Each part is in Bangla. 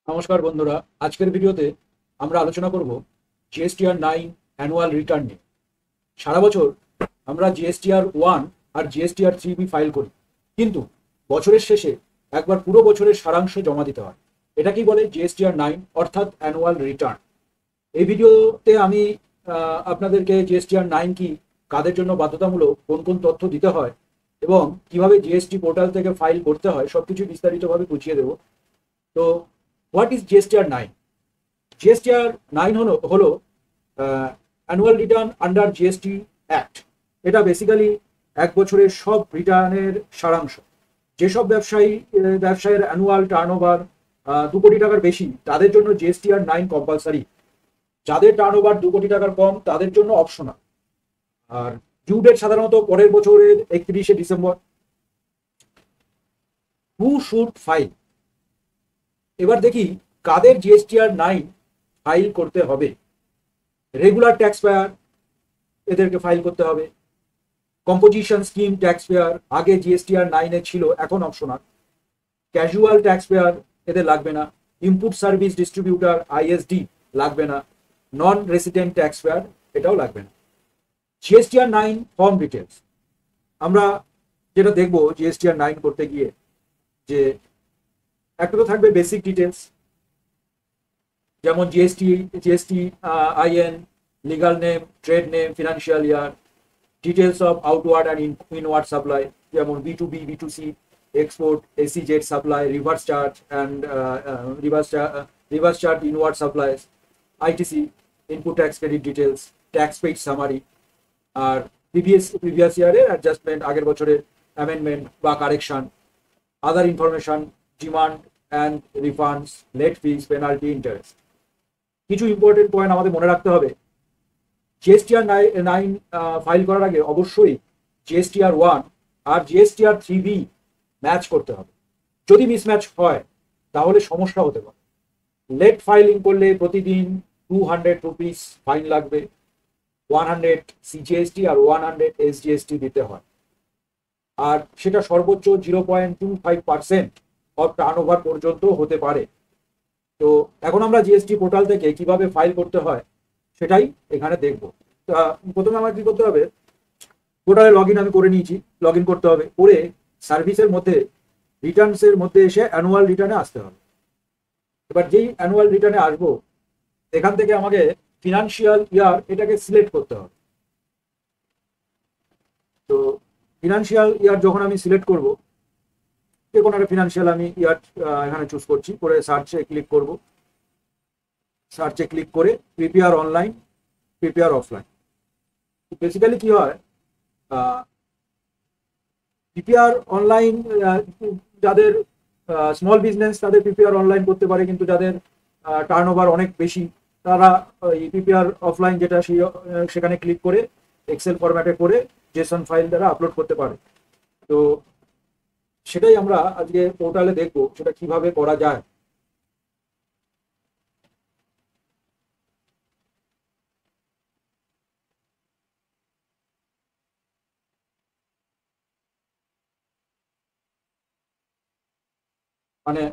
নমস্কার বন্ধুরা, আজকের ভিডিওতে আমরা আলোচনা করব জিএসটিআর 9 অ্যানুয়াল রিটার্ন নিয়ে। সারা বছর আমরা জিএসটিআর 1 আর জিএসটিআর 3B ফাইল করি, কিন্তু বছরের শেষে একবার পুরো বছরের সারাংশ জমা দিতে হয়। এটা কি বলে জিএসটিআর 9, অর্থাৎ অ্যানুয়াল রিটার্ন। এই ভিডিওতে আমি আপনাদেরকে জিএসটিআর 9 কি, কাদের জন্য বাধ্যতামূলক, কোন কোন তথ্য দিতে হয় এবং কিভাবে জিএসটি পোর্টাল থেকে ফাইল করতে হয় সবকিছু বিস্তারিতভাবে বুঝিয়ে দেব। তো হোয়াট ইজ জিএসটিআর 9? জিএসটিআর 9 হলো annual return under GST act. এটা বেসিক্যালি এক বছরের সব রিটার্নের সারাংশ। যেসব ব্যবসায়ের অ্যানুয়াল টার্নওভার 2 কোটি টাকার বেশি, তাদের জন্য জিএসটিআর 9 কম্পালসারি। যাদের টার্নওভার 2 কোটি টাকার কম, তাদের জন্য অপশনাল। আর ডিউ ডেট সাধারণত পরের বছরের 31শে ডিসেম্বর। Who should file? এবার দেখি কাদের জিএসটিআর 9 ফাইল করতে হবে। রেগুলার ট্যাক্স পেয়ার, এদেরকে ফাইল করতে হবে। কম্পোজিশন স্কিম ট্যাক্স পেয়ার, আগে জিএসটিআর 9 ছিল, এখন অপশনাল। ক্যাজুয়াল ট্যাক্স পেয়ার, এদের লাগবে না। ইনপুট সার্ভিস ডিস্ট্রিবিউটার আইএসডি লাগবে না। নন রেসিডেন্ট ট্যাক্স পেয়ার, এটাও লাগবে না। জিএসটিআর 9 ফর্ম ডিটেলস, আমরা যেটা দেখবো জিএসটিআর 9 করতে গিয়ে, যে একটা তো থাকবে বেসিক ডিটেলস, যেমন GST IN, legal name, trade name, financial year, details of outward and inward supply, যেমন B2B, B2C, export, SEZ supply, reverse charge and reverse charge inward supplies, ITC, input tax credit details, tax paid summary, আর প্রিভিয়াস ইয়ারের অ্যাডজাস্টমেন্ট, আগের বছরের অ্যামেন্ডমেন্ট বা correction, other information, demand and refunds, late fees, penalty, interest. কিছু ইম্পর্টেন্ট পয়েন্ট আমাদের মনে রাখতে হবে। জিএসটিআর 9 ফাইল করার আগে অবশ্যই জিএসটিআর 1 আর জিএসটিআর 3B ম্যাচ করতে হবে। যদি মিসম্যাচ হয় তাহলে সমস্যা হতে পারে। লেট ফাইলিং করলে প্রতিদিন 200 রুপিস ফাইন লাগবে। 100 সিজিএসটি আর 100 এসজিএসটি দিতে হয়, আর সেটা সর্বোচ্চ 0.25% অফ টার্নওভার পর্যন্ত হতে পারে। তো এখন আমরা জিএসটি পোর্টাল থেকে কিভাবে ফাইল করতে হয় সেটাই এখানে দেখব। প্রথমে আমার কি করতে হবে, পোর্টালে লগ ইন আমি করে নিয়েছি। লগ ইন করতে হবে, করে সার্ভিসের মধ্যে রিটার্নসের মধ্যে এসে অ্যানুয়াল রিটার্নে আসতে হবে। এবার যেই অ্যানুয়াল রিটার্নে আসবো, এখান থেকে আমাকে ফিনান্সিয়াল ইয়ার এটাকে সিলেক্ট করতে হবে। তো ফিনান্সিয়াল ইয়ার যখন আমি সিলেক্ট করব, যে কোনো একটা ফিনান্সিয়াল আমি ইয়ার এখানে চুজ করছি, করে সার্চে ক্লিক করব। সার্চে ক্লিক করে prepare online, prepare offline. Basically কি হয়, প্রিপেয়ার অনলাইন যাদের স্মল বিজনেস, তাদের প্রিপেয়ার অনলাইন করতে পারে, কিন্তু যাদের টার্নওভার অনেক বেশি, তারা এই প্রিপেয়ার অফলাইন যেটা সেখানে ক্লিক করে এক্সেল ফরম্যাটে করে জেসন ফাইল দ্বারা আপলোড করতে পারে। তো সেটাই আমরা আজকে পোর্টালে দেখবো, সেটা কিভাবে করা যায়। মানে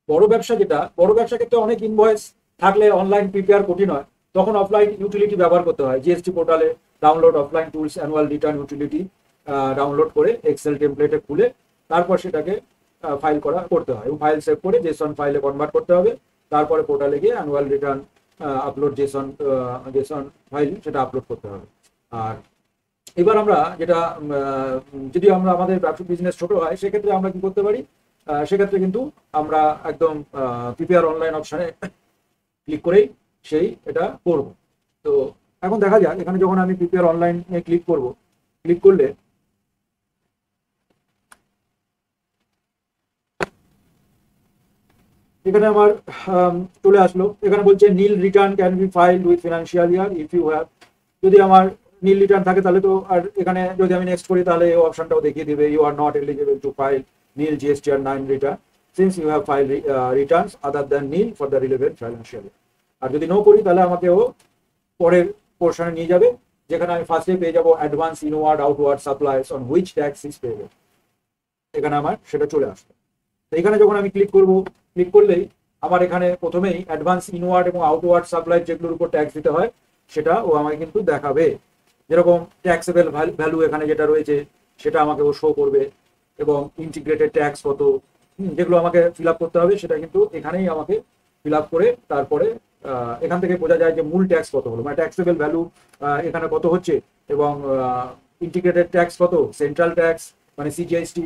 বড় ব্যবসা, যেটা বড় ব্যবসা ক্ষেত্রে অনেক ইনভয়েস থাকলে অনলাইন প্রিপেয়ার কঠিন হয়, তখন অফলাইন ইউটিলিটি ব্যবহার করতে হয়। জিএসটি পোর্টালে download offline tools annual return utility download করে এক্সেল টেমপ্লেটে খুলে তারপর সেটাকে ফাইল করতে হয়, এবং ফাইল সেভ করে জেসন ফাইলে কনভার্ট করতে হবে। তারপরে পোর্টালে গিয়ে annual return upload Jason file সেটা আপলোড করতে হবে। আর এবার আমরা যেটা, যদি আমরা আমাদের ব্যবসা বিজনেস ছোট হয়, সেক্ষেত্রে আমরা কি করতে পারি, সেক্ষেত্রে কিন্তু আমরা একদম প্রিপেয়ার অনলাইন অপশানে ক্লিক করেই এটা করব। তো এখন দেখা যাক, এখানে যখন আমি প্রিপেয়ার অনলাইনে ক্লিক করব, ক্লিক করলে এখানে আমার চলে আসলো। এখানে বলছে nil return can be filed with financial year if you have. যদি আমার নীল রিটার্ন থাকে তাহলে তো, আর এখানে যদি আমি নেক্সট করি তাহলে এই অপশনটাও দেখিয়ে দিবে, you are not eligible to file nil GSTR 9 return since you have file returns other than nil for the relevant financial year. আর যদি নো করি তাহলে আমাকে ও পরের পোর্শনে নিয়ে যাবে, যেখানে আমি ফার্স্টে পেয়ে যাবো advance inward outward supplies on which tax is payable. এখানে আমার সেটা চলে আসবে। তো এখানে যখন আমি ক্লিক করবো, ক্লিক করলেই আমার এখানে প্রথমেই অ্যাডভান্স ইনওয়ার্ড এবং আউটওয়ার্ড সাপ্লাই যেগুলোর উপর ট্যাক্স দিতে হয় সেটা ও আমাকে কিন্তু দেখাবে। যেরকম ট্যাক্সেবল ভ্যালু এখানে যেটা রয়েছে সেটা আমাকে ও শো করবে, এবং ইন্টিগ্রেটেড ট্যাক্স কত, যেগুলো আমাকে ফিল আপ করতে হবে সেটা কিন্তু এখানেই আমাকে ফিল আপ করে তারপরে এখান থেকে বোঝা যায় যে মূল ট্যাক্স কত হলো, মানে ট্যাক্সেবল ভ্যালু এখানে কত হচ্ছে, এবং ইন্টিগ্রেটেড ট্যাক্স কত, সেন্ট্রাল ট্যাক্স মানে সিজিএসটি,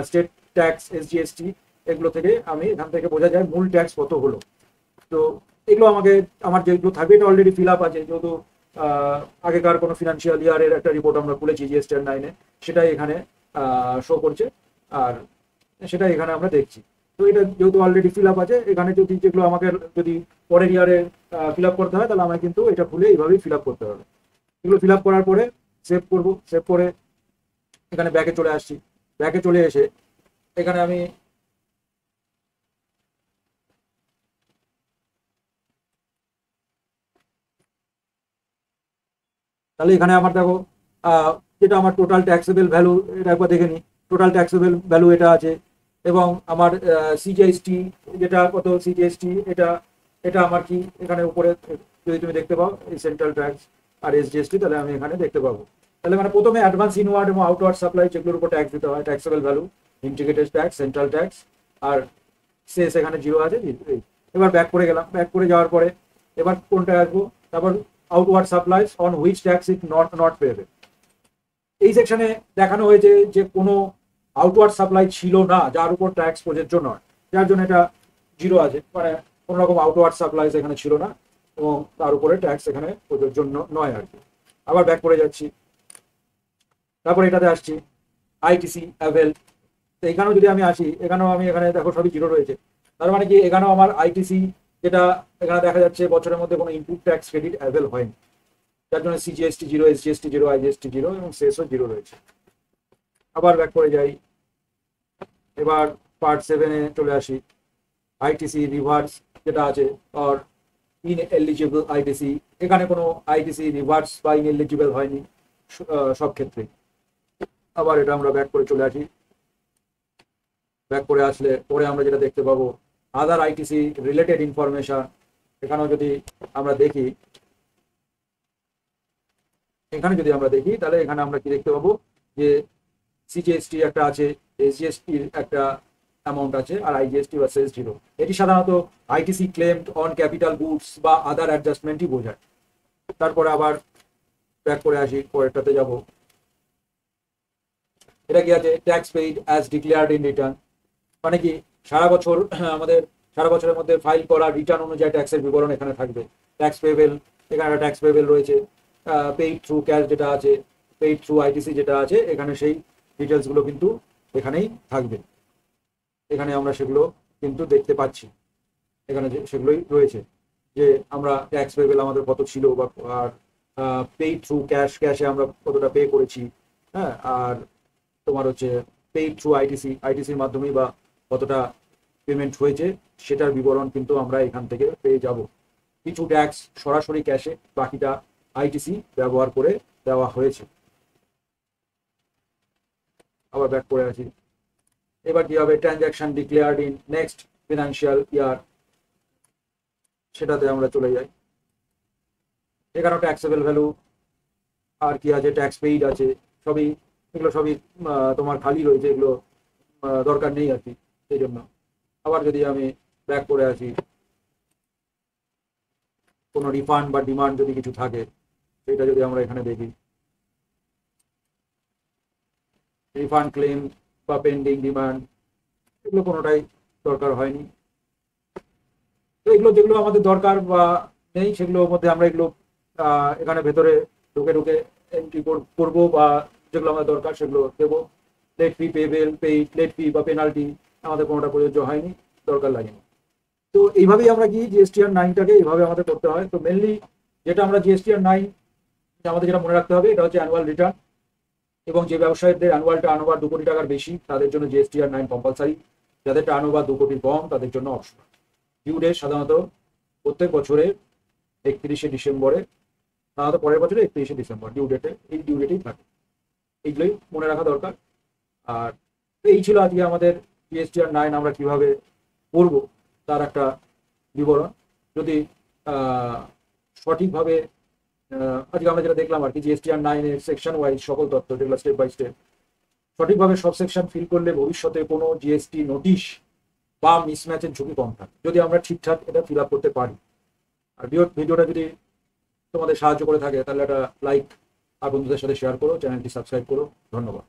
স্টেট ট্যাক্স এসজিএসটি, এগুলো থেকে আমি এখান থেকে বোঝা যায় মূল ট্যাক্স কত হলো। তো এগুলো আমাকে আমার যেগুলো থাকবে এটা অলরেডি ফিল আপ আছে, যেহেতু আগেকার কোনো ফিনান্সিয়াল ইয়ারের একটা রিপোর্ট আমরা খুলেছি জিএসটিআর 9-এ, সেটাই এখানে শো করছে, আর সেটাই এখানে আমরা দেখছি। তো এটা যেহেতু অলরেডি ফিল আপ আছে, এখানে যদি যেগুলো আমাকে যদি পরের ইয়ারে ফিল আপ করতে হয় তাহলে আমাকে কিন্তু এটা খুলে এইভাবেই ফিল আপ করতে হবে। এগুলো ফিল আপ করার পরে সেভ করব, সেভ করে এখানে ব্যাকে চলে আসছি। ব্যাকে চলে এসে এখানে আমি তাহলে এখানে আমার দেখো যেটা আমার টোটাল ট্যাক্সেবল ভ্যালু, এটা একবার দেখে নিই। টোটাল ট্যাক্সেবল ভ্যালু এটা আছে, এবং আমার সিজিএসটি যেটা কত, সিজিএসটি এটা এটা আমার কি এখানে উপরে যদি তুমি দেখতে পাও এই সেন্ট্রাল ট্যাক্স আর এসজিএসটি, তাহলে আমি এখানে দেখতে পাবো। তাহলে মানে প্রথমে অ্যাডভান্স ইনওয়ার্ড এবং আউটওয়ার্ড সাপ্লাই যেগুলোর উপর ট্যাক্স দিতে হয়, taxable value, integrated tax, central tax, আর শেষ এখানে জিরো আছে। এবার ব্যাক করে গেলাম, ব্যাক করে যাওয়ার পরে এবার কোনটা আসবো, তারপর outward supplies on which tax it not payable. এই সেকশনে দেখানো হয়েছে যে কোনো আউটওয়ার্ড সাপ্লাই ছিল না যার উপর ট্যাক্স প্রযোজ্য নয়, যার জন্য এটা জিরো আছে, মানে কোনো রকম আউটওয়ার্ড সাপ্লাইজ এখানে ছিল না এবং তার উপরে ট্যাক্স এখানে প্রযোজ্য নয় আর কি। আবার ব্যাক করে যাচ্ছি, তারপরে এটাতে আসছি আইটিসি অ্যাভেল। তো এখানেও যদি আমি আসি, এখানেও আমি এখানে দেখো সবই জিরো রয়েছে, তার মানে কি এখানেও আমার আইটিসি যেটা এখানে দেখা যাচ্ছে বছরের মধ্যে কোনো ইনপুট ট্যাক্স ক্রেডিট অ্যাভেল হয়নি, যার জন্য CGST zero, SGST zero, IGST zero এবং শেষও জিরো রয়েছে। আবার ব্যাক করে যাই, এবার পার্ট 7-এ চলে আসি। আইটিসি রিভার্স যেটা আছে আর ইন এলিজিবল আইটিসি, এখানে কোনো আইটিসি রিভার্স বা ইন এলিজিবল হয়নি সব ক্ষেত্রে। আবার এটা আমরা ব্যাক করে চলে আসি। ব্যাক করে আসলে পরে আমরা যেটা দেখতে পাবো আদার আইটিসি রিলেটেড ইনফরমেশন, এখানেও যদি আমরা দেখি, এখানে যদি আমরা দেখি তাহলে এখানে আমরা কি দেখতে পাবো যে সিজিএসটি একটা আছে, এসজিএসটির একটা অ্যামাউন্ট আছে, আর আইজিএসটি বা সেস জিরো। এটি সাধারণত ITC claimed on capital goods বা আদার অ্যাডজাস্টমেন্টই বোঝায়। তারপরে আবার ব্যাক করে আসি, পরেরটাতে যাব। এটা কি আছে, tax paid as declared in return, মানে কি সারা বছর আমাদের সারা বছরের মধ্যে ফাইল করা রিটার্ন অনুযায়ী ট্যাক্সের বিবরণ এখানে থাকবে। ট্যাক্স পেবেল, এখানে একটা ট্যাক্স পেবেল রয়েছে, পেইড থ্রু ক্যাশ যেটা আছে, পেইড থ্রু আইটিসি যেটা আছে, এখানে সেই ডিটেলসগুলো কিন্তু এখানেই থাকবে। এখানে আমরা সেগুলো কিন্তু দেখতে পাচ্ছি, এখানে যে সেগুলোই রয়েছে যে আমরা ট্যাক্স পেবেল আমাদের কত ছিল, বা আর পেইড থ্রু ক্যাশ, ক্যাশে আমরা কতটা পে করেছি, হ্যাঁ, আর তোমার হচ্ছে পেইড থ্রু আইটিসি, আইটিসির মাধ্যমেই বা কতটা পেমেন্ট হয়েছে সেটার বিবরণ কিন্তু আমরা এখান থেকে পেয়ে যাব। কিছু ট্যাক্স সরাসরি ক্যাশে, বাকিটা আইটিসি ব্যবহার করে দেওয়া হয়েছে। আবার ব্যাক করে আসি, এবার কি হবে, transaction declared in next financial year, সেটাতে আমরা চলে যাই। এখানেও ট্যাক্সেবল ভ্যালু আর কি আছে, ট্যাক্স পেইড আছে, সবই এগুলো সবই তোমার খালি রয়েছে, এগুলো দরকার নেই আর কি, সেই জন্য। আবার যদি আমি ব্যাক করে আসি, কোনো রিফান্ড বা ডিমান্ড যদি কিছু থাকে সেটা যদি আমরা এখানে দেখি, রিফান্ড ক্লেম বা পেন্ডিং ডিমান্ড, এগুলো কোনোটাই দরকার হয়নি। তো এগুলো যেগুলো আমাদের দরকার বা নেই সেগুলোর মধ্যে আমরা এগুলো এখানে ভেতরে ঢুকে ঢুকে এন্ট্রি করবো, বা যেগুলো আমাদের দরকার সেগুলো দেবো। লেট ফি পেবেল, লেট ফি বা পেনাল্টি আমাদের কোনোটা প্রযোজ্য হয়নি, দরকার লাগেনি। তো এইভাবেই আমরা কি জিএসটিআর 9টাকে এইভাবে আমাদের করতে হয়। তো মেনলি যেটা আমরা জিএসটিআর 9 আমাদের যেটা মনে রাখতে হবে, এটা হচ্ছে অ্যানুয়াল রিটার্ন, এবং যে ব্যবসায়ীদের অ্যানুয়াল টার্নওভার 2 কোটি টাকার বেশি তাদের জন্য জিএসটিআর 9 কম্পালসারি, যাদের টার্নওভার 2 কোটির কম তাদের জন্য অপশনাল। ডিউ ডেট সাধারণত প্রত্যেক বছরের 31শে ডিসেম্বরে, সাধারণত পরের বছরে 31শে ডিসেম্বর ডিউ ডেটে, এই ডিউ ডেটেই থাকে। এইগুলোই মনে রাখা দরকার। আর এই ছিল আজকে আমাদের জিএসটিআর 9 আমরা কিভাবে পড়ব তার একটা বিবরণ। যদি সঠিকভাবে আজকে আমরা যেটা দেখলাম আর কি, জিএসটিআর 9 এর সেকশন ওয়াইজ সকল তথ্য, যেগুলো স্টেপ বাই স্টেপ সঠিকভাবে সব সেকশন ফিল করলে ভবিষ্যতে কোনো জিএসটি নোটিশ বা মিসম্যাচের ঝুঁকি কম থাকে, যদি আমরা ঠিকঠাক এটা ফিল আপ করতে পারি। আর ভিডিওটা যদি তোমাদের সাহায্য করে থাকে তাহলে একটা লাইক আর বন্ধুদের সাথে শেয়ার করো, চ্যানেলটি সাবস্ক্রাইব করো। ধন্যবাদ।